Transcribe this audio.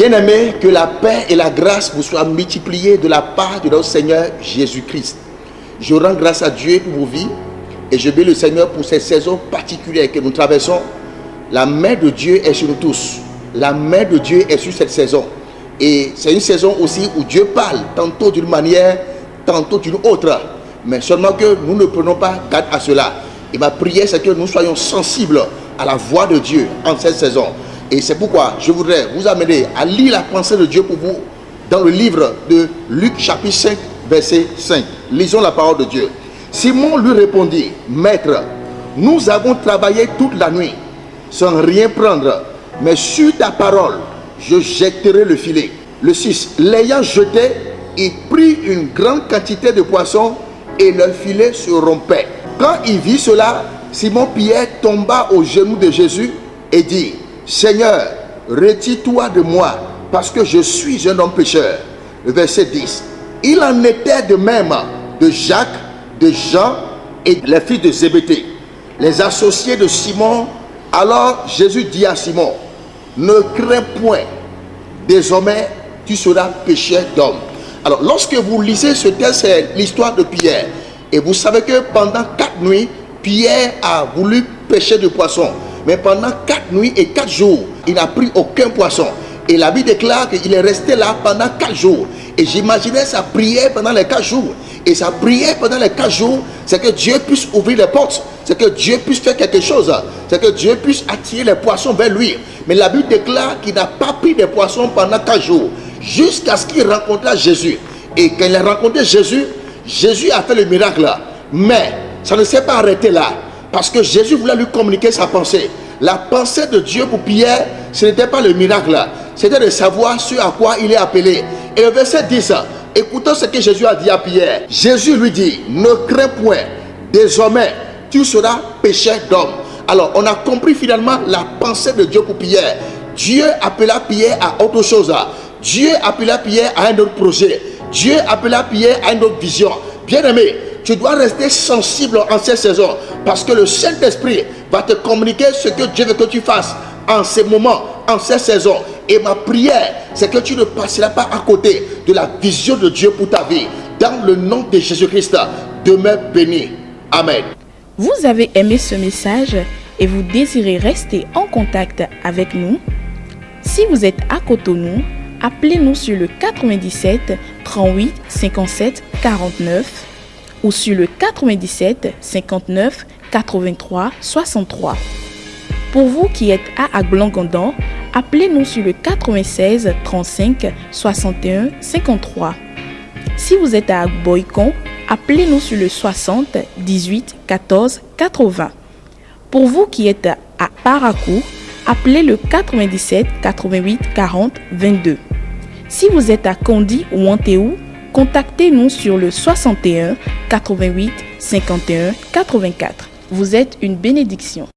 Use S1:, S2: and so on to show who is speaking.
S1: Bien-aimés, que la paix et la grâce vous soient multipliées de la part de notre Seigneur Jésus-Christ. Je rends grâce à Dieu pour vos vies et je bénis le Seigneur pour cette saison particulière que nous traversons. La main de Dieu est sur nous tous. La main de Dieu est sur cette saison. Et c'est une saison aussi où Dieu parle, tantôt d'une manière, tantôt d'une autre. Mais seulement que nous ne prenons pas garde à cela. Et ma prière, c'est que nous soyons sensibles à la voix de Dieu en cette saison. Et c'est pourquoi je voudrais vous amener à lire la pensée de Dieu pour vous dans le livre de Luc chapitre 5, verset 5. Lisons la parole de Dieu. Simon lui répondit, Maître, nous avons travaillé toute la nuit sans rien prendre, mais sur ta parole, je jetterai le filet. Le 6. L'ayant jeté, il prit une grande quantité de poissons et le filet se rompait. Quand il vit cela, Simon-Pierre tomba aux genoux de Jésus et dit, Seigneur, retire-toi de moi, parce que je suis un homme pécheur. Le verset 10. Il en était de même de Jacques, de Jean et les filles de Zébédée, les associés de Simon. Alors Jésus dit à Simon, ne crains point, désormais tu seras pécheur d'hommes. Alors lorsque vous lisez ce texte, c'est l'histoire de Pierre. Et vous savez que pendant 4 nuits, Pierre a voulu pêcher de poissons. Mais pendant 4 nuits et 4 jours, il n'a pris aucun poisson. Et la Bible déclare qu'il est resté là pendant 4 jours. Et j'imaginais sa prière pendant les 4 jours. Et sa prière pendant les 4 jours, c'est que Dieu puisse ouvrir les portes. C'est que Dieu puisse faire quelque chose. C'est que Dieu puisse attirer les poissons vers lui. Mais la Bible déclare qu'il n'a pas pris de poissons pendant 4 jours. Jusqu'à ce qu'il rencontra Jésus. Et quand il a rencontré Jésus, Jésus a fait le miracle. Mais ça ne s'est pas arrêté là. Parce que Jésus voulait lui communiquer sa pensée. La pensée de Dieu pour Pierre, ce n'était pas le miracle. C'était de savoir ce à quoi il est appelé. Et le verset 10, écoutons ce que Jésus a dit à Pierre. Jésus lui dit, ne crains point, désormais tu seras pécheur d'hommes. Alors on a compris finalement la pensée de Dieu pour Pierre. Dieu appela Pierre à autre chose. Dieu appela Pierre à un autre projet. Dieu appela Pierre à une autre vision. Bien-aimé, tu dois rester sensible en cette saison parce que le Saint-Esprit va te communiquer ce que Dieu veut que tu fasses en ces moments, en cette saison. Et ma prière, c'est que tu ne passeras pas à côté de la vision de Dieu pour ta vie. Dans le nom de Jésus-Christ, demeure béni. Amen.
S2: Vous avez aimé ce message et vous désirez rester en contact avec nous? Si vous êtes à Cotonou, appelez-nous sur le 97 38 57 49 ou sur le 97 59 83 63. Pour vous qui êtes à Agblongondan, appelez-nous sur le 96 35 61 53. Si vous êtes à Agboikon, appelez-nous sur le 60 18 14 80. Pour vous qui êtes à Parakou, appelez le 97 88 40 22. Si vous êtes à Kondi ou Antéou, contactez-nous sur le 61 88 51 84. Vous êtes une bénédiction.